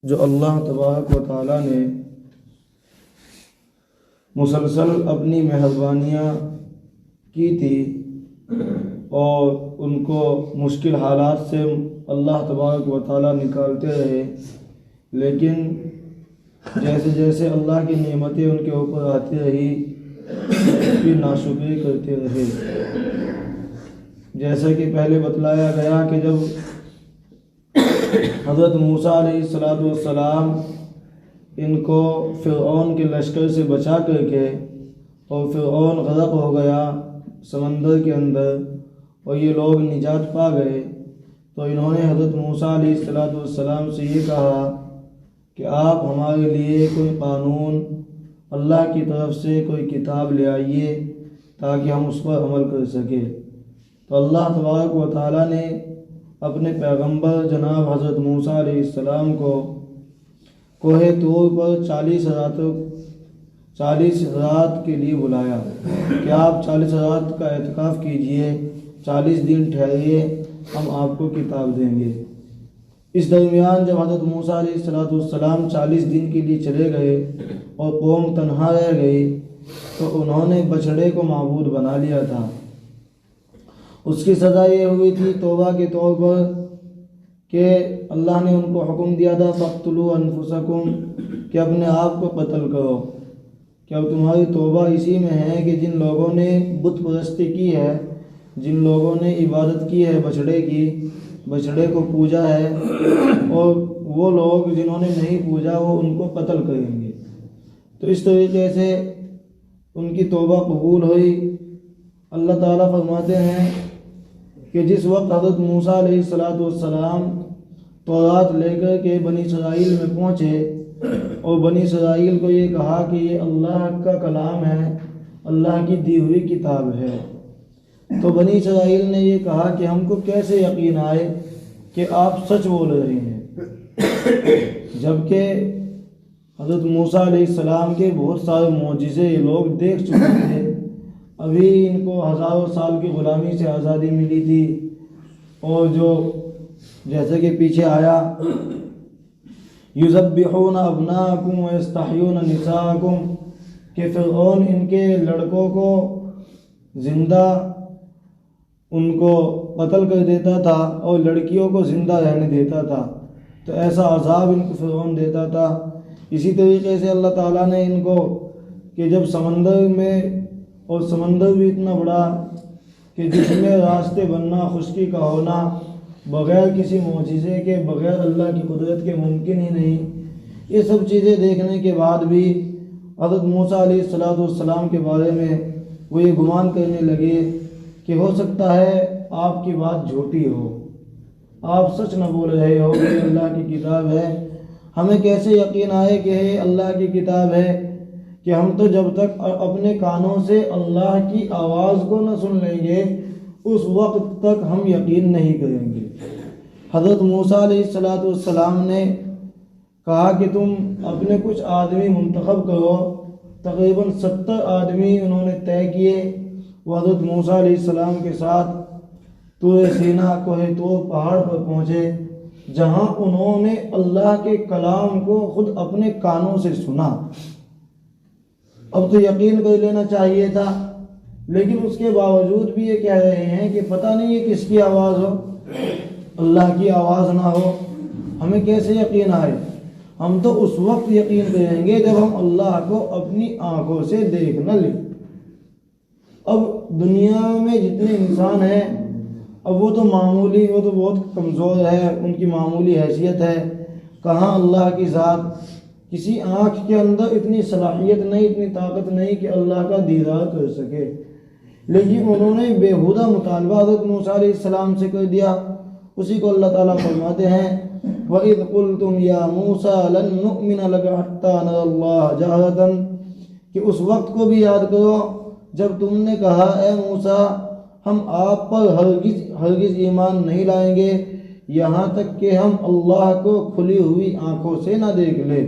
جو اللہ تبارک و تعالیٰ نے مسلسل اپنی مہربانیاں کی تھی اور ان کو مشکل حالات سے اللہ تبارک و تعالیٰ نکالتے رہے، لیکن جیسے جیسے اللہ کی نعمتیں ان کے اوپر آتی رہی اس کی ناشکری کرتے رہے۔ جیسا کہ پہلے بتلایا گیا کہ جب حضرت موسیٰ علیہ السلام ان کو فرعون کے لشکر سے بچا کر کے اور فرعون غرق ہو گیا سمندر کے اندر اور یہ لوگ نجات پا گئے، تو انہوں نے حضرت موسیٰ علیہ السلام سے یہ کہا کہ آپ ہمارے لیے کوئی قانون اللہ کی طرف سے کوئی کتاب لے آئیے تاکہ ہم اس پر عمل کر سکیں۔ تو اللہ تبارک و تعالیٰ نے اپنے پیغمبر جناب حضرت موسیٰ علیہ السلام کو کوہ طور پر 40 رات کے لیے بلایا کہ آپ 40 رات کا اعتکاف کیجئے، 40 دن ٹھہریے، ہم آپ کو کتاب دیں گے۔ اس درمیان جب حضرت موسیٰ علیہ السلام 40 دن کے لیے چلے گئے اور قوم تنہا رہ گئی تو انہوں نے بچھڑے کو معبود بنا لیا تھا۔ اس کی سزا یہ ہوئی تھی توبہ کے طور پر کہ اللہ نے ان کو حکم دیا تھا فَاقْتُلُوا أَنفُسَكُمْ کہ اپنے آپ کو قتل کرو، کہ اب تمہاری توبہ اسی میں ہے کہ جن لوگوں نے بت پرستی کی ہے، جن لوگوں نے عبادت کی ہے بچھڑے کی، بچھڑے کو پوجا ہے، اور وہ لوگ جنہوں نے نہیں پوجا وہ ان کو قتل کریں گے۔ تو اس طریقے سے ان کی توبہ قبول ہوئی۔ اللہ تعالیٰ فرماتے ہیں کہ جس وقت حضرت موسیٰ علیہ السلام تورات لے کر کے بنی اسرائیل میں پہنچے اور بنی اسرائیل کو یہ کہا کہ یہ اللہ کا کلام ہے، اللہ کی دی ہوئی کتاب ہے، تو بنی اسرائیل نے یہ کہا کہ ہم کو کیسے یقین آئے کہ آپ سچ بول رہے ہیں، جبکہ حضرت موسیٰ علیہ السلام کے بہت سارے معجزے یہ لوگ دیکھ چکے تھے، ابھی ان کو ہزاروں سال کی غلامی سے آزادی ملی تھی، اور جو جیسے کہ پیچھے آیا یذبحون ابناءکم ویستحیون نساءکم کہ فرعون ان کے لڑکوں کو زندہ ان کو قتل کر دیتا تھا اور لڑکیوں کو زندہ رہنے دیتا تھا، تو ایسا عذاب ان کو فرعون دیتا تھا۔ اسی طریقے سے اللہ تعالیٰ نے ان کو کہ جب سمندر میں، اور سمندر بھی اتنا بڑا کہ جس میں راستے بننا، خشکی کا ہونا بغیر کسی معجزے کے، بغیر اللہ کی قدرت کے ممکن ہی نہیں، یہ سب چیزیں دیکھنے کے بعد بھی حضرت موسیٰ علیہ السلام کے بارے میں وہ یہ گمان کرنے لگے کہ ہو سکتا ہے آپ کی بات جھوٹی ہو، آپ سچ نہ بول رہے ہو کہ اللہ کی کتاب ہے۔ ہمیں کیسے یقین آئے کہ یہ اللہ کی کتاب ہے کہ ہم تو جب تک اپنے کانوں سے اللہ کی آواز کو نہ سن لیں گے اس وقت تک ہم یقین نہیں کریں گے۔ حضرت موسیٰ علیہ السلام نے کہا کہ تم اپنے کچھ آدمی منتخب کرو، تقریباً 70 آدمی انہوں نے طے کیے، وہ حضرت موسیٰ علیہ السلام کے ساتھ طور سینا کوہ طور پہاڑ پر پہنچے، جہاں انہوں نے اللہ کے کلام کو خود اپنے کانوں سے سنا۔ اب تو یقین کر لینا چاہیے تھا، لیکن اس کے باوجود بھی یہ کہہ رہے ہیں کہ پتہ نہیں یہ کس کی آواز ہو، اللہ کی آواز نہ ہو، ہمیں کیسے یقین آئے؟ ہم تو اس وقت یقین کریں گے جب ہم اللہ کو اپنی آنکھوں سے دیکھ نہ لیں۔ اب دنیا میں جتنے انسان ہیں اب وہ تو معمولی، وہ تو بہت کمزور ہے، ان کی معمولی حیثیت ہے، کہاں اللہ کی ذات، کسی آنکھ کے اندر اتنی صلاحیت نہیں، اتنی طاقت نہیں کہ اللہ کا دیدار کر سکے، لیکن انہوں نے بےہودہ مطالبہ حضرت موسیٰ علیہ السلام سے کر دیا۔ اسی کو اللہ تعالیٰ فرماتے ہیں وَإِذْ قُلْتُمْ يَا مُوسَىٰ لَن نُّؤْمِنَ لَكَ حَتَّىٰ نَرَى اللَّهَ جَهْرَةً کہ اس وقت کو بھی یاد کرو جب تم نے کہا اے موسیٰ ہم آپ پر ہرگز ایمان نہیں لائیں گے یہاں تک کہ ہم اللہ کو کھلی ہوئی آنکھوں سے نہ دیکھ لیں۔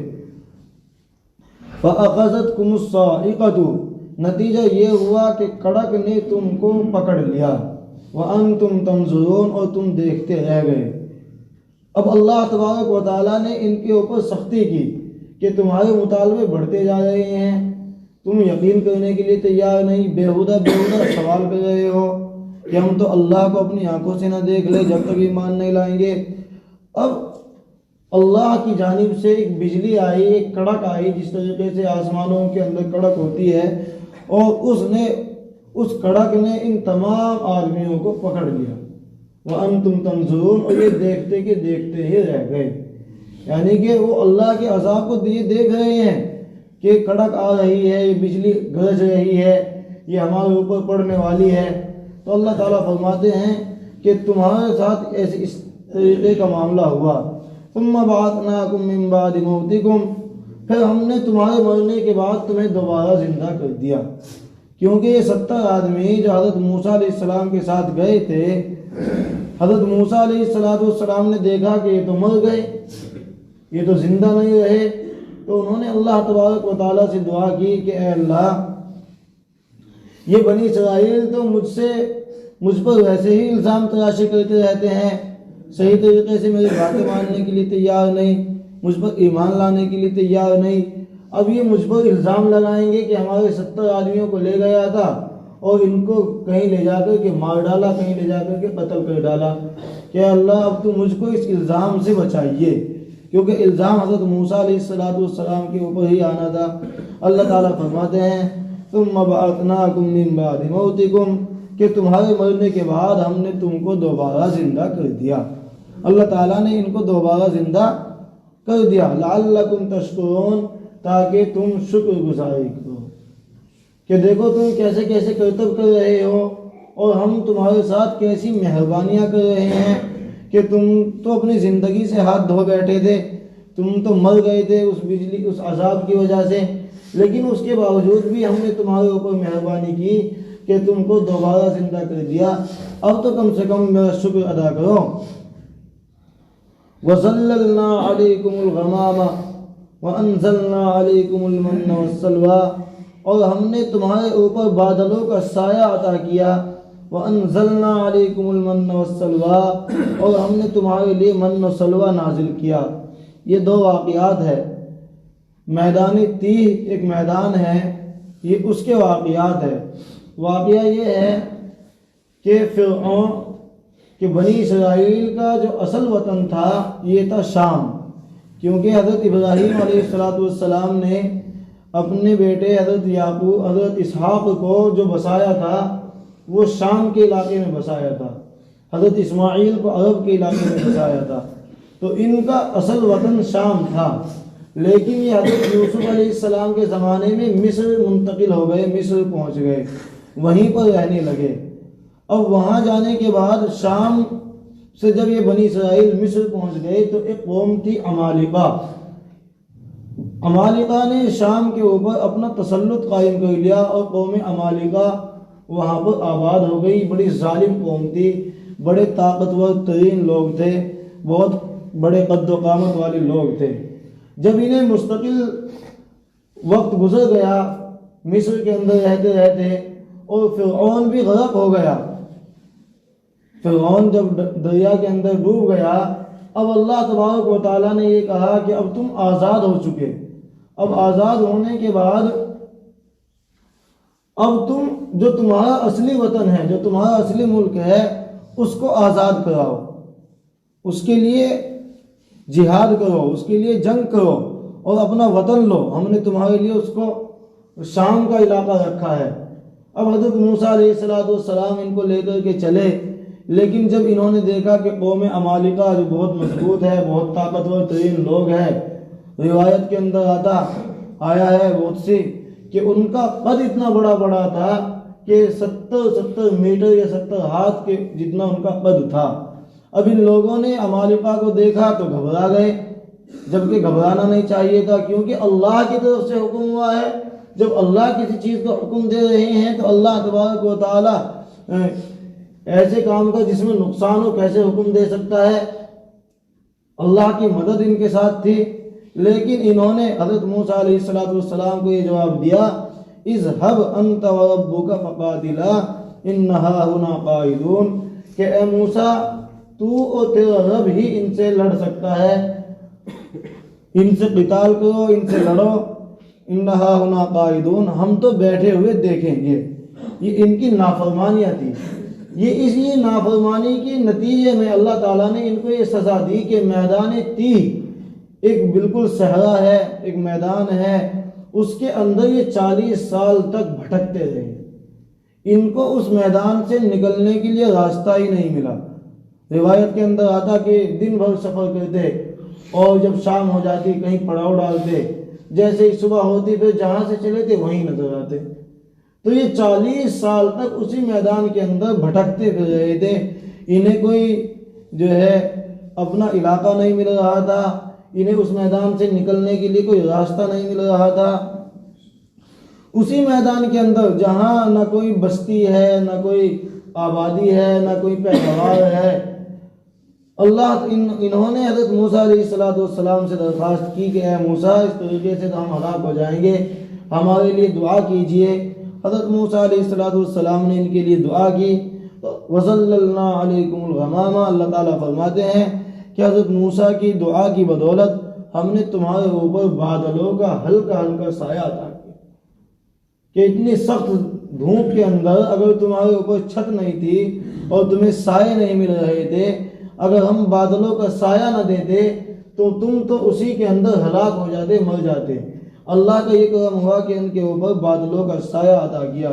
فَأَخَذَتْكُمُ الصَّاعِقَةُ نتیجہ یہ ہوا کہ کڑک نے تم کو پکڑ لیا، وَأَنْتُمْ تَنظُرُونَ اور تم دیکھتے رہ گئے۔ اب اللہ تبارک و تعالیٰ نے ان کے اوپر سختی کی کہ تمہارے مطالبے بڑھتے جا رہے ہیں، تم یقین کرنے کے لیے تیار نہیں، بیہودہ سوال کر رہے ہو کہ ہم تو اللہ کو اپنی آنکھوں سے نہ دیکھ لے جب تک ایمان نہیں لائیں گے۔ اب اللہ کی جانب سے ایک بجلی آئی، ایک کڑک آئی، جس طریقے سے آسمانوں کے اندر کڑک ہوتی ہے، اور اس کڑک نے ان تمام آدمیوں کو پکڑ لیا۔ وَأَنْتُمْ تَنْظُرُونَ، اور یہ دیکھتے کہ دیکھتے ہی رہ گئے، یعنی کہ وہ اللہ کے عذاب کو دیکھ رہے ہیں کہ کڑک آ رہی ہے، یہ بجلی گرج رہی ہے، یہ ہمارے اوپر پڑنے والی ہے۔ تو اللہ تعالیٰ فرماتے ہیں کہ تمہارے ساتھ ایسے اس طریقے کا معاملہ ہوا۔ ثُمَّ بَعَثْنَاكُم مِّن بَعْدِ مَوْتِكُمْ، پھر ہم نے تمہارے مرنے کے بعد تمہیں دوبارہ زندہ کر دیا، کیونکہ یہ 70 آدمی جو حضرت موسیٰ علیہ السلام کے ساتھ گئے تھے، حضرت موسیٰ علیہ السلام نے دیکھا کہ یہ تو مر گئے، یہ تو زندہ نہیں رہے، تو انہوں نے اللہ تبارک و تعالیٰ سے دعا کی کہ اے اللہ، یہ بنی اسرائیل تو مجھ پر ویسے ہی الزام تراشی کرتے رہتے ہیں، صحیح طریقے سے میری باتیں ماننے کے لیے تیار نہیں، مجھ پر ایمان لانے کے لیے تیار نہیں، اب یہ مجھ پر الزام لگائیں گے کہ ہمارے 70 آدمیوں کو لے گیا تھا اور ان کو کہیں لے جا کر کے مار ڈالا، کہیں لے جا کر کے قتل کر ڈالا، کہ اللہ اب تو مجھ کو اس الزام سے بچائیے، کیونکہ الزام حضرت موسیٰ علیہ السلام کے اوپر ہی آنا تھا۔ اللہ تعالیٰ فرماتے ہیں ثُمَّ بَعَثْنَاكُم مِّن بَعْدِ مَوْتِكُمْ، کہ تمہارے مرنے کے بعد ہم نے تم کو دوبارہ زندہ کر دیا۔ اللہ تعالیٰ نے ان کو دوبارہ زندہ کر دیا، لَعَلَّكُمْ تَشْكُرُونَ، تاکہ تم شکر گزاری کرو کہ دیکھو تم کیسے کیسے کرتب کر رہے ہو، اور ہم تمہارے ساتھ کیسی مہربانیاں کر رہے ہیں کہ تم تو اپنی زندگی سے ہاتھ دھو بیٹھے تھے، تم تو مر گئے تھے اس عذاب کی وجہ سے، لیکن اس کے باوجود بھی ہم نے تمہارے اوپر مہربانی کی کہ تم کو دوبارہ زندہ کر دیا، اب تو کم سے کم میرا شکر ادا کرو۔ وَظَلَّلْنَا عَلَيْكُمُ الْغَمَامَ وَأَنزَلْنَا عَلَيْكُمُ الْمَنَّ وَالسَّلْوَىٰ، اور ہم نے تمہارے اوپر بادلوں کا سایہ عطا کیا، وَأَنزَلْنَا عَلَيْكُمُ الْمَنَّ وَالسَّلْوَىٰ، اور ہم نے تمہارے لیے من و سلوہ نازل کیا۔ یہ دو واقعات ہے، میدان تیہ ایک میدان ہے، یہ اس کے واقعات ہے۔ واقعہ یہ ہے کہ فرعون کہ بنی اسرائیل کا جو اصل وطن تھا یہ تھا شام، کیونکہ حضرت ابراہیم علیہ السلام نے اپنے بیٹے حضرت اسحاق کو جو بسایا تھا وہ شام کے علاقے میں بسایا تھا، حضرت اسماعیل کو عرب کے علاقے میں بسایا تھا، تو ان کا اصل وطن شام تھا، لیکن یہ حضرت یوسف علیہ السلام کے زمانے میں مصر منتقل ہو گئے، مصر پہنچ گئے، وہیں پر رہنے لگے۔ اب وہاں جانے کے بعد شام سے جب یہ بنی اسرائیل مصر پہنچ گئے تو ایک قوم تھی عمالقہ نے شام کے اوپر اپنا تسلط قائم کر لیا، اور قوم عمالقہ وہاں پر آباد ہو گئی۔ بڑی ظالم قوم تھی، بڑے طاقتور ترین لوگ تھے، بہت بڑے قد و قامت والے لوگ تھے۔ جب انہیں مستقل وقت گزر گیا مصر کے اندر رہتے رہتے، اور فرعون بھی غرق ہو گیا، فرعون جب دریا کے اندر ڈوب گیا، اب اللہ تبارک و تعالیٰ نے یہ کہا کہ اب تم آزاد ہو چکے، اب آزاد ہونے کے بعد اب تم جو تمہارا اصلی وطن ہے، جو تمہارا اصلی ملک ہے، اس کو آزاد کراؤ، اس کے لیے جہاد کرو، اس کے لیے جنگ کرو اور اپنا وطن لو۔ ہم نے تمہارے لیے اس کو شام کا علاقہ رکھا ہے۔ اب حضرت موسیٰ علیہ السلام ان کو لے کر کے چلے، لیکن جب انہوں نے دیکھا کہ قوم عمالقہ جو بہت مضبوط ہے، بہت طاقتور ترین لوگ ہیں، روایت کے اندر آیا ہے بہت سی کہ ان کا قد اتنا بڑا تھا کہ 70 میٹر یا 70 ہاتھ کے جتنا ان کا قد تھا۔ اب ان لوگوں نے عمالقہ کو دیکھا تو گھبرا گئے، جبکہ گھبرانا نہیں چاہیے تھا، کیونکہ اللہ کی طرف سے حکم ہوا ہے۔ جب اللہ کسی چیز کا حکم دے رہے ہیں تو اللہ تبارک و تعالی ایسے کام کا جس میں نقصان ہو کیسے حکم دے سکتا ہے؟ اللہ کی مدد ان کے ساتھ تھی، لیکن انہوں نے حضرت موسیٰ علیہ السلام کو یہ جواب دیا، اذهب انت وربك فقاتلا انها هنا قاعدون، کہ اے موسیٰ تو اور تیرا رب ہی ان سے لڑ سکتا ہے، ان سے قتال کرو، ان سے لڑو، انہا ہنا قائدون، ہم تو بیٹھے ہوئے دیکھیں گے۔ یہ ان کی نافرمانیاں تھی، یہ اسی نافرمانی کے نتیجے میں اللہ تعالیٰ نے ان کو یہ سزا دی کہ میدان تیہ ایک بالکل صحرا ہے، ایک میدان ہے، اس کے اندر یہ 40 سال تک بھٹکتے رہے، ان کو اس میدان سے نکلنے کے لیے راستہ ہی نہیں ملا۔ روایت کے اندر آتا کہ دن بھر سفر کرتے اور جب شام ہو جاتی کہیں پڑاؤ ڈالتے، جیسے ہی صبح ہوتی پھر جہاں سے چلے تھے وہیں نظر آتے۔ تو یہ 40 سال تک اسی میدان کے اندر بھٹکتے پھر رہے تھے، انہیں کوئی جو ہے اپنا علاقہ نہیں مل رہا تھا، انہیں اس میدان سے نکلنے کے لیے کوئی راستہ نہیں مل رہا تھا۔ اسی میدان کے اندر جہاں نہ کوئی بستی ہے، نہ کوئی آبادی ہے، نہ کوئی پیداوار ہے، انہوں نے حضرت موسیٰ علیہ السلام سے درخواست کی کہ اے موسیٰ، اس طریقے سے تو ہم ہلاک ہو جائیں گے، ہمارے لیے دعا کیجئے۔ حضرت موسیٰ علیہ السلام نے ان کے لیے دعا کی۔ وَظَلَّلْنَا عَلَيْكُمُ الْغَمَامَ، اللہ تعالیٰ فرماتے ہیں کہ حضرت موسیٰ کی دعا کی بدولت ہم نے تمہارے اوپر بادلوں کا ہلکا ہلکا سایہ عطا کیا، کہ اتنی سخت دھوپ کے اندر اگر تمہارے اوپر چھت نہیں تھی اور تمہیں سائے نہیں مل رہے تھے، اگر ہم بادلوں کا سایہ نہ دیتے تو تم تو اسی کے اندر ہلاک ہو جاتے، مر جاتے۔ اللہ کا یہ کرم ہوا کہ ان کے اوپر بادلوں کا سایہ عطا کیا۔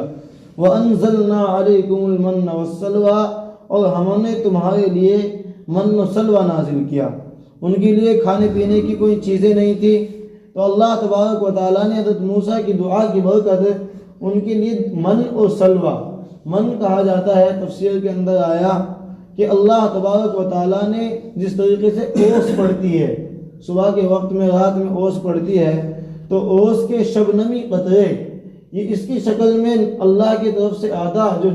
وَأَنزَلْنَا عَلَيْكُمُ الْمَنَّ وَالسَّلْوَىٰ، اور ہم نے تمہارے لیے من و سلوہ نازل کیا۔ ان کے لیے کھانے پینے کی کوئی چیزیں نہیں تھی، تو اللہ تبارک و تعالیٰ نے حضرت موسیٰ کی دعا کی برکت ان کے لیے من اور سلوہ، من کہا جاتا ہے، تفسیر کے اندر آیا کہ اللہ تبارک و تعالیٰ نے جس طریقے سے اوس پڑتی ہے، صبح کے وقت میں رات میں اوس پڑتی ہے، تو اوس کے شبنمی قطرے یہ اس کی شکل میں اللہ کی طرف سے آتا، جو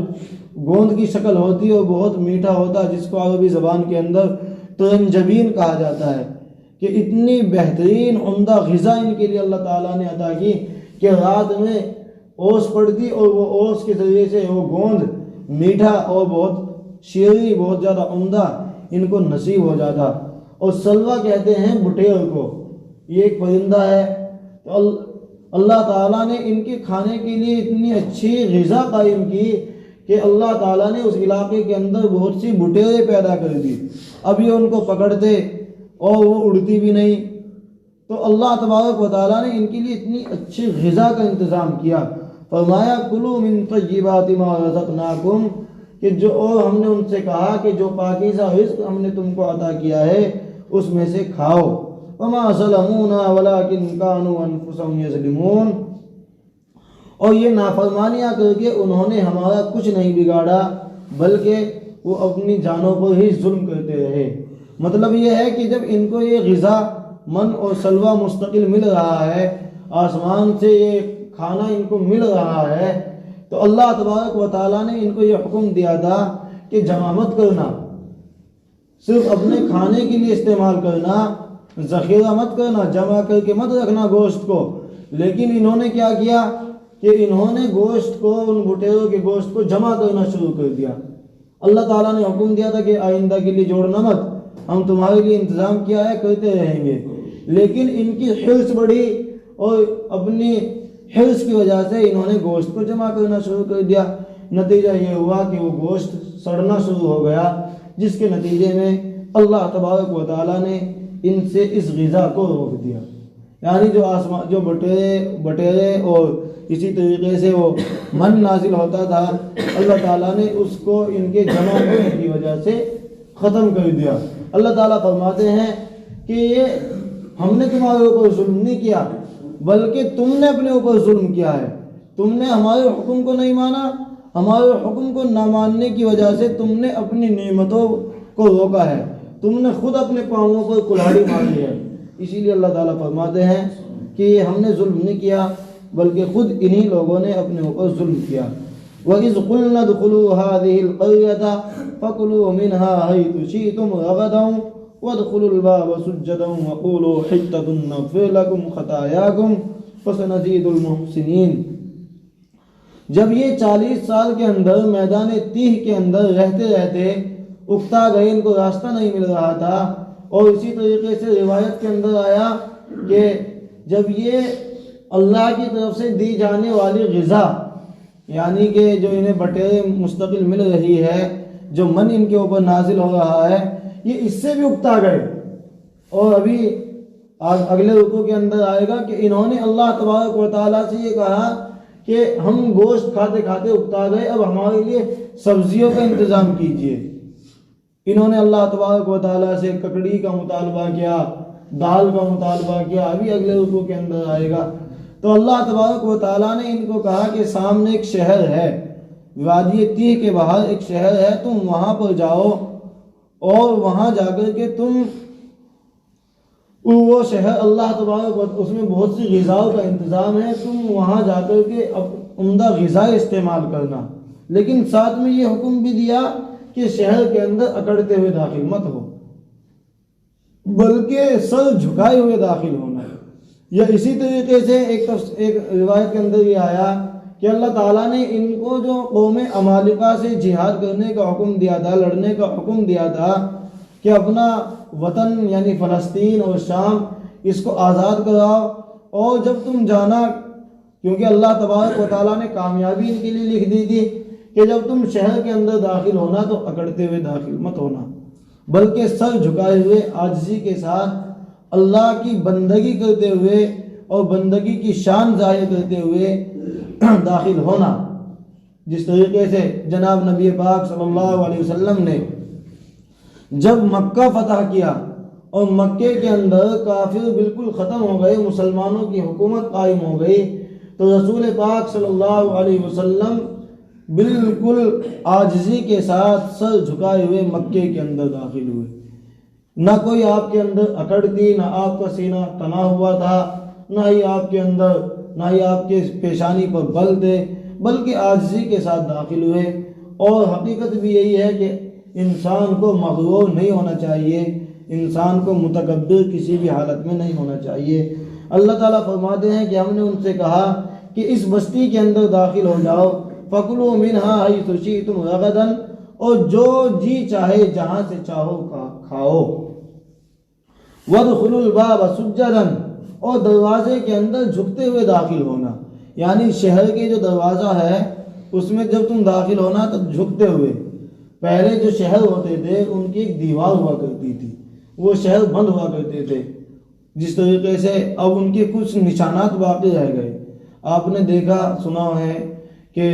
گوند کی شکل ہوتی ہے اور بہت میٹھا ہوتا ہے، جس کو عربی زبان کے اندر ترنجبین کہا جاتا ہے، کہ اتنی بہترین عمدہ غذا ان کے لیے اللہ تعالیٰ نے عطا کی کہ رات میں اوس پڑتی اور وہ اوس کے ذریعے سے وہ گوند میٹھا اور بہت شیریں، بہت زیادہ عمدہ ان کو نصیب ہو جاتا۔ اور سلوہ کہتے ہیں بٹیر کو، یہ ایک پرندہ ہے۔ تو اللہ تعالیٰ نے ان کے کھانے کے لیے اتنی اچھی غذا قائم کی کہ اللہ تعالیٰ نے اس علاقے کے اندر بہت سی بٹیریں پیدا کر دی۔ اب یہ ان کو پکڑتے اور وہ اڑتی بھی نہیں، تو اللہ تبارک و تعالیٰ نے ان کے لیے اتنی اچھی غذا کا انتظام کیا۔ فرمایا کلوا من طیبات ما رزقناکم، کہ جو، اور ہم نے ان سے کہا کہ جو پاکیزہ رزق ہم نے تم کو عطا کیا ہے اس میں سے کھاؤ۔ وما ظلمونا ولکن کانوا انفسهم یظلمون، اور یہ نافرمانیاں کر کے انہوں نے ہمارا کچھ نہیں بگاڑا بلکہ وہ اپنی جانوں پر ہی ظلم کرتے رہے۔ مطلب یہ ہے کہ جب ان کو یہ غذا من اور سلوہ مستقل مل رہا ہے، آسمان سے یہ کھانا ان کو مل رہا ہے، تو اللہ تبارک و تعالیٰ نے ان کو یہ حکم دیا تھا کہ جمع مت کرنا، صرف اپنے کھانے کے لیے استعمال کرنا، ذخیرہ مت کرنا، جمع کر کے مت رکھنا گوشت کو۔ لیکن انہوں نے کیا کیا کہ انہوں نے گوشت کو، ان بٹیروں کے گوشت کو جمع کرنا شروع کر دیا۔ اللہ تعالیٰ نے حکم دیا تھا کہ آئندہ کے لیے جوڑنا مت، ہم تمہارے لیے انتظام کیا ہے، کرتے رہیں گے۔ لیکن ان کی حرص بڑھی اور اپنی حرص کی وجہ سے انہوں نے گوشت کو جمع کرنا شروع کر دیا۔ نتیجہ یہ ہوا کہ وہ گوشت سڑنا شروع ہو گیا، جس کے نتیجے میں اللہ تبارک و تعالیٰ نے ان سے اس غذا کو روک دیا۔ یعنی جو بٹیرے اور اسی طریقے سے وہ من نازل ہوتا تھا، اللہ تعالیٰ نے اس کو ان کے جمع ہونے کی وجہ سے ختم کر دیا۔ اللہ تعالیٰ فرماتے ہیں کہ یہ ہم نے تمہارے اوپر ظلم نہیں کیا بلکہ تم نے اپنے اوپر ظلم کیا ہے، تم نے ہمارے حکم کو نہیں مانا، ہمارے حکم کو نہ ماننے کی وجہ سے تم نے اپنی نعمتوں کو روکا ہے، تم نے خود اپنے پاؤں پر کلہاڑی ماری ہے۔ اسی لیے اللہ تعالیٰ فرماتے ہیں کہ ہم نے ظلم نہیں کیا بلکہ خود انہی لوگوں نے اپنے اوپر ظلم کیا۔ وَإِذْ قُلْنَا ادْخُلُوا هَٰذِهِ الْقَرْيَةَ فَكُلُوا مِنْهَا حَيْثُ شِئْتُمْ رَغَدًا وَادْخُلُوا الْبَابَ سُجَّدًا وَقُولُوا حِطَّةٌ نَغْفِرْ لَكُمْ خَطَايَاكُمْ وَسَنَزِيدُ الْمُحْسِنِينَ۔ جب یہ 40 سال کے اندر میدان تیہ کے اندر رہتے رہتے اکتا گئے، ان کو راستہ نہیں مل رہا تھا۔ اور اسی طریقے سے روایت کے اندر آیا کہ جب یہ اللہ کی طرف سے دی جانے والی غذا، یعنی کہ جو انہیں بٹیرے مستقل مل رہی ہے، جو من ان کے اوپر نازل ہو رہا ہے، یہ اس سے بھی اکتا گئے۔ اور ابھی اگلے رکوع کے اندر آئے گا کہ انہوں نے اللہ تبارک و تعالیٰ سے یہ کہا کہ ہم گوشت کھاتے کھاتے اکتا گئے، اب ہمارے لیے سبزیوں کا انتظام کیجیے۔ انہوں نے اللہ تبارک و تعالیٰ سے ککڑی کا مطالبہ کیا، دال کا مطالبہ کیا، ابھی اگلے رکوع کے اندر آئے گا۔ تو اللہ تبارک و تعالیٰ نے ان کو کہا کہ سامنے ایک شہر ہے، وادی تیہ کے باہر ایک شہر ہے، تم وہاں پر جاؤ اور وہاں جا کر کے تم وہ شہر اللہ تبارک و اس میں بہت سی غذاؤں کا انتظام ہے، تم وہاں جا کر کے عمدہ غذا استعمال کرنا۔ لیکن ساتھ میں یہ حکم بھی دیا کہ شہر کے اندر اکڑتے ہوئے داخل مت ہو، بلکہ سر جھکائے ہوئے داخل ہونا ہے۔ یا اسی طریقے سے ایک روایت کے اندر یہ آیا کہ اللہ تعالیٰ نے ان کو جو قوم عمالقہ سے جہاد کرنے کا حکم دیا تھا، لڑنے کا حکم دیا تھا کہ اپنا وطن یعنی فلسطین اور شام اس کو آزاد کراؤ، اور جب تم جانا، کیونکہ اللہ تبارک و تعالیٰ نے کامیابی ان کے لیے لکھ دی تھی کہ جب تم شہر کے اندر داخل ہونا تو اکڑتے ہوئے داخل مت ہونا، بلکہ سر جھکائے ہوئے عاجزی کے ساتھ اللہ کی بندگی کرتے ہوئے اور بندگی کی شان ظاہر کرتے ہوئے داخل ہونا۔ جس طریقے سے جناب نبی پاک صلی اللہ علیہ وسلم نے جب مکہ فتح کیا اور مکے کے اندر کافر بالکل ختم ہو گئے، مسلمانوں کی حکومت قائم ہو گئی، تو رسول پاک صلی اللہ علیہ وسلم بالکل عاجزی کے ساتھ سر جھکائے ہوئے مکے کے اندر داخل ہوئے۔ نہ کوئی آپ کے اندر اکڑ تھی، نہ آپ کا سینہ تنا ہوا تھا، نہ ہی آپ کے پیشانی پر بل تھے، بلکہ عاجزی کے ساتھ داخل ہوئے۔ اور حقیقت بھی یہی ہے کہ انسان کو مغرور نہیں ہونا چاہیے، انسان کو متکبر کسی بھی حالت میں نہیں ہونا چاہیے۔ اللہ تعالیٰ فرماتے ہیں کہ ہم نے ان سے کہا کہ اس بستی کے اندر داخل ہو جاؤ، فَكُلُوا مِنْهَا حَيْثُ شِئْتُمْ رَغَدًا، اور جو جی چاہے جہاں سے چاہو کھاؤ، وَادْخُلُوا الْبَابَ سُجَّدًا، اور دروازے کے اندر جھکتے ہوئے داخل ہونا، یعنی شہر کے جو دروازہ ہے اس میں جب تم داخل ہونا تو جھکتے ہوئے۔ پہلے جو شہر ہوتے تھے ان کی ایک دیوار ہوا کرتی تھی، وہ شہر بند ہوا کرتے تھے، جس طریقے سے اب ان کے کچھ نشانات باقی رہ گئے۔ آپ نے دیکھا سنا ہے کہ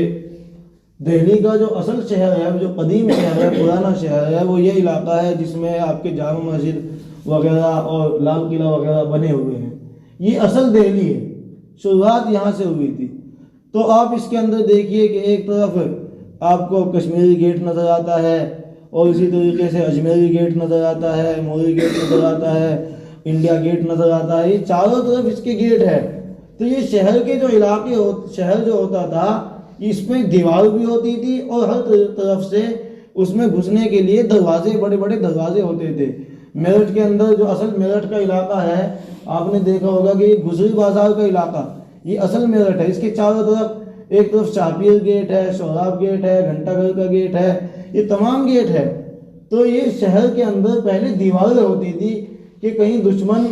دہلی کا جو اصل شہر ہے، جو قدیم شہر ہے، پرانا شہر ہے، وہ یہ علاقہ ہے جس میں آپ کے جامع مسجد وغیرہ اور لال قلعہ وغیرہ بنے ہوئے ہیں۔ یہ اصل دہلی ہے، شروعات یہاں سے ہوئی تھی۔ تو آپ اس کے اندر دیکھیے کہ ایک طرف آپ کو کشمیری گیٹ نظر آتا ہے، اور اسی طریقے سے اجمیری گیٹ نظر آتا ہے، موری گیٹ نظر آتا ہے، انڈیا گیٹ نظر آتا ہے، یہ چاروں طرف اس کے گیٹ ہے۔ تو یہ شہر کے جو علاقے شہر جو ہوتا تھا، اس میں دیوار بھی ہوتی تھی اور ہر طرف سے اس میں گھسنے کے لیے دروازے، بڑے بڑے دروازے ہوتے تھے۔ میرٹھ کے اندر جو اصل میرٹھ کا علاقہ ہے، آپ نے دیکھا ہوگا کہ یہ گجری بازار کا علاقہ، یہ اصل میرٹھ ہے۔ اس کے چاروں طرف ایک طرف شاپیر گیٹ ہے، شوراب گیٹ ہے، گھنٹہ گھر کا گیٹ ہے، یہ تمام گیٹ ہے۔ تو یہ شہر کے اندر پہلے دیواریں ہوتی تھی کہ کہیں دشمن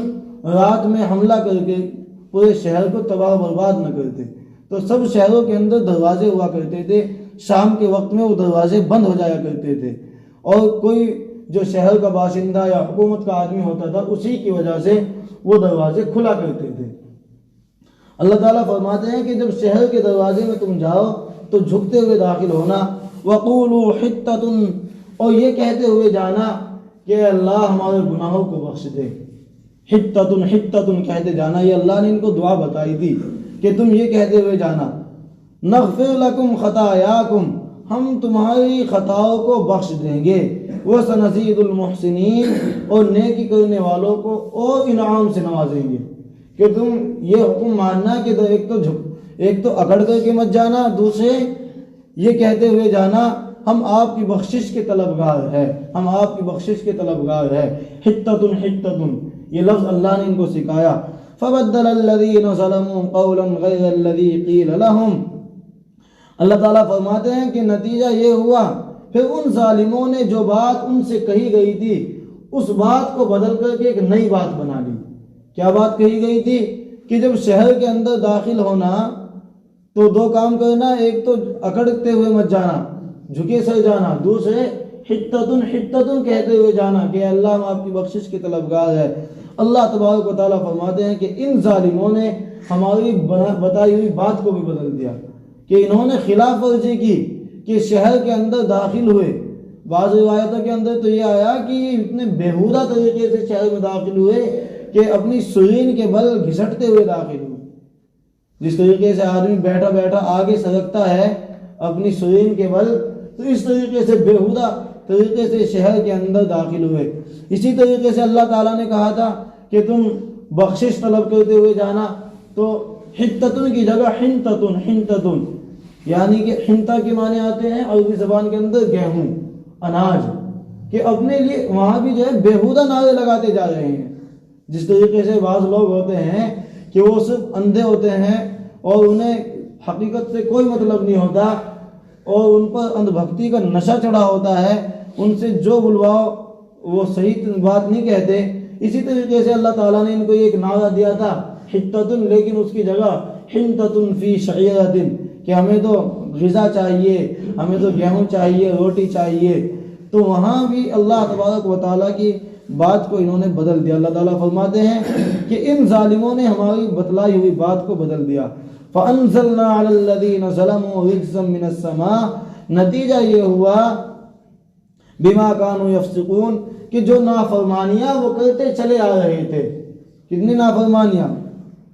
رات میں حملہ کر کے پورے شہر کو تباہ و برباد نہ کرتے۔ تو سب شہروں کے اندر دروازے ہوا کرتے تھے، شام کے وقت میں وہ دروازے بند ہو جایا کرتے تھے، اور کوئی جو شہر کا باشندہ یا حکومت کا آدمی ہوتا تھا اسی کی وجہ سے وہ دروازے کھلا کرتے تھے۔ اللہ تعالیٰ فرماتے ہیں کہ جب شہر کے دروازے میں تم جاؤ تو جھکتے ہوئے داخل ہونا، وَقُولُوا حِطَّةٌ، اور یہ کہتے ہوئے جانا کہ اللہ ہمارے گناہوں کو بخش دے۔ حِطَّةٌ حِطَّةٌ کہتے جانا، یہ اللہ نے ان کو دعا بتائی تھی کہ تم یہ کہتے ہوئے جانا، نغفر لکم خطایاکم، ہم تمہاری خطاؤں کو بخش دیں گے، وَسَنَزِيدُ الْمُحْسِنِينَ، اور نیکی کرنے والوں کو اور انعام سے نوازیں گے۔ کہ تم یہ حکم ماننا کہ ایک تو اکڑ کر کے مت جانا، دوسرے یہ کہتے ہوئے جانا ہم آپ کی بخشش کے طلبگار ہیں، ہم آپ کی بخشش کے طلبگار ہیں۔ حِطَّةٌ حِطَّةٌ، یہ لفظ اللہ نے ان کو سکھایا۔ فَبَدَّلَ الَّذِينَ ظَلَمُوا قَوْلًا غَيْرَ الَّذِي قِيلَ لَهُمْ، اللہ تعالیٰ فرماتے ہیں کہ نتیجہ یہ ہوا پھر ان ظالموں نے جو بات ان سے کہی گئی تھی اس بات کو بدل کر کے ایک نئی بات بنا لی۔ کیا بات کہی گئی تھی کہ جب شہر کے اندر داخل ہونا تو دو کام کرنا، ایک تو اکڑتے ہوئے مت جانا، جھکے سر جانا، دوسرے حتتن حتتن کہتے ہوئے جانا کہ اللہ ہم آپ کی بخشش کے طلبگار ہے۔ اللہ تبارک و تعالیٰ فرماتے ہیں کہ ان ظالموں نے ہماری بتائی ہوئی بات کو بھی بدل دیا کہ انہوں نے خلاف ورزی کی کہ شہر کے اندر داخل ہوئے۔ بعض روایتوں کے اندر تو یہ آیا کہ یہ اتنے بیہودہ طریقے سے شہر میں داخل ہوئے کہ اپنی سرین کے بل گھسٹتے ہوئے داخل ہوئے۔ جس طریقے سے آدمی بیٹھا بیٹھا آگے سرکتا ہے اپنی سرین کے بل، تو اس طریقے سے بیہودہ طریقے سے شہر کے اندر داخل ہوئے۔ اسی طریقے سے اللہ تعالیٰ نے کہا تھا کہ تم بخشش طلب کرتے ہوئے جانا، تو حتتن کی جگہ حنتتن حنتتن، یعنی کہ حنتا کے معنی آتے ہیں عربی زبان کے اندر گیہوں، اناج، کہ اپنے لیے وہاں بھی جو ہے بیہودہ نعرے لگاتے جا رہے ہیں۔ جس طریقے سے بعض لوگ ہوتے ہیں کہ وہ صرف اندھے ہوتے ہیں اور انہیں حقیقت سے کوئی مطلب نہیں ہوتا اور ان پر اندھ بھکتی کا نشہ چڑھا ہوتا ہے، ان سے جو بلواؤ وہ صحیح بات نہیں کہتے۔ اسی طریقے سے اللہ تعالیٰ نے ان کو ایک نعرہ دیا تھا حتتن، لیکن اس کی جگہ حنتتن فی شعیرتن، کہ ہمیں تو غذا چاہیے، ہمیں تو گیہوں چاہیے، روٹی چاہیے۔ تو وہاں بھی اللہ تبارک و تعالیٰ کی بات کو انہوں نے بدل دیا۔ اللہ تعالیٰ فرماتے ہیں کہ ان ظالموں نے ہماری بتلائی ہوئی بات کو بدل دیا۔ فَأَنزَلْنَا عَلَى الَّذِينَ ظَلَمُوا رِجْزًا مِّنَ السَّمَاءِ، نتیجہ یہ ہوا بِمَا كَانُوا يَفْسِقُونَ کہ جو نافرمانیاں وہ کرتے چلے آ رہے تھے۔ کتنی نافرمانیاں؟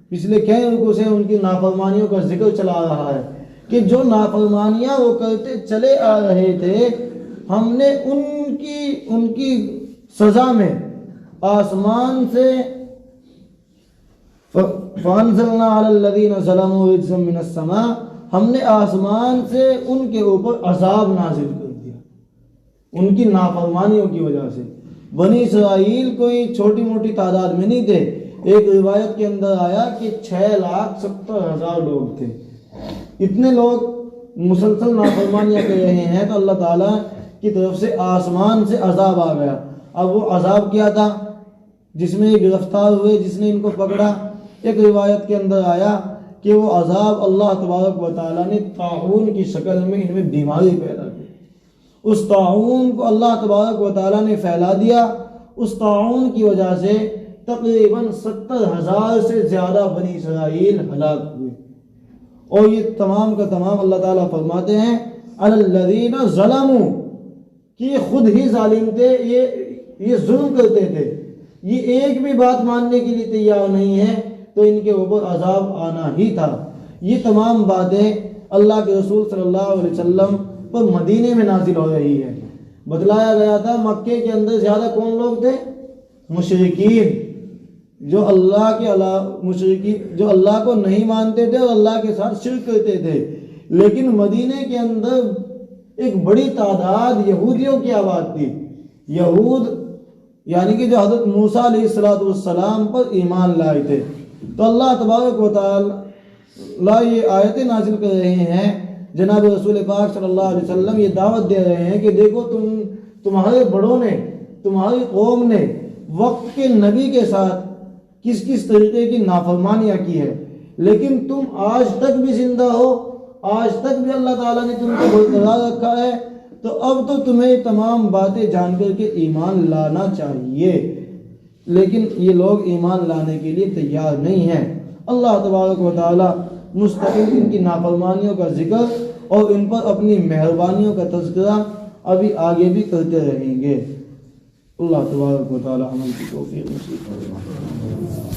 پچھلے کئی رکوع سے ان کی نافرمانیوں کا ذکر چلا رہا ہے کہ جو نافرمانیاں وہ کرتے چلے آ رہے تھے، ہم نے ان کی سزا میں آسمان سے فَأَنزَلْنَا عَلَى الَّذِينَ ظَلَمُوا رِجْزًا مِّنَ السَّمَاءِ، ہم نے آسمان سے ان کے اوپر عذاب نازل کر دیا ان کی نافرمانیوں کی وجہ سے۔ بنی اسرائیل کوئی چھوٹی موٹی تعداد میں نہیں تھے۔ ایک روایت کے اندر آیا کہ 6,70,000 لوگ تھے۔ اتنے لوگ مسلسل نافرمانیاں کر رہے ہیں تو اللہ تعالیٰ کی طرف سے آسمان سے عذاب آ گیا۔ اب وہ عذاب کیا تھا جس میں یہ گرفتار ہوئے، جس نے ان کو پکڑا؟ ایک روایت کے اندر آیا کہ وہ عذاب اللہ تبارک و تعالیٰ نے طاعون کی شکل میں ان میں بیماری پیدا کی۔ اس طاعون کو اللہ تبارک و تعالیٰ نے پھیلا دیا۔ اس طاعون کی وجہ سے تقریباً 70,000 سے زیادہ بنی اسرائیل ہلاک ہوئے۔ اور یہ تمام کا تمام اللہ تعالیٰ فرماتے ہیں عَلَى الَّذِينَ ظَلَمُوا، کہ یہ خود ہی ظالم تھے، یہ ظلم کرتے تھے، یہ ایک بھی بات ماننے کے لیے تیار نہیں ہے، تو ان کے اوپر عذاب آنا ہی تھا۔ یہ تمام باتیں اللہ کے رسول صلی اللہ علیہ وسلم پر مدینے میں نازل ہو رہی ہے۔ بتلایا گیا تھا مکے کے اندر زیادہ کون لوگ تھے؟ مشرکین، جو اللہ کے مشرکین جو اللہ کو نہیں مانتے تھے اور اللہ کے ساتھ شرک کرتے تھے۔ لیکن مدینے کے اندر ایک بڑی تعداد یہودیوں کی آباد تھی۔ یہود یعنی کہ جو حضرت موسیٰ علیہ السلام پر ایمان لائے تھے۔ تو اللہ تبارک و تعالیٰ یہ آیتیں نازل کر رہے ہیں، جناب رسول پاک صلی اللہ علیہ وسلم یہ دعوت دے رہے ہیں کہ دیکھو تمہارے بڑوں نے، تمہاری قوم نے وقت کے نبی کے ساتھ کس کس طریقے کی نافرمانیاں کی ہے، لیکن تم آج تک بھی زندہ ہو، آج تک بھی اللہ تعالیٰ نے تم کو برقرار رکھا ہے، تو اب تو تمہیں تمام باتیں جان کر کے ایمان لانا چاہیے۔ لیکن یہ لوگ ایمان لانے کے لیے تیار نہیں ہیں۔ اللہ تبارک و تعالیٰ مستقل ان کی نافرمانیوں کا ذکر اور ان پر اپنی مہربانیوں کا تذکرہ ابھی آگے بھی کرتے رہیں گے۔ اللہ تبارک و تعالیٰ عمل کی توفیق نصیب فرمائے۔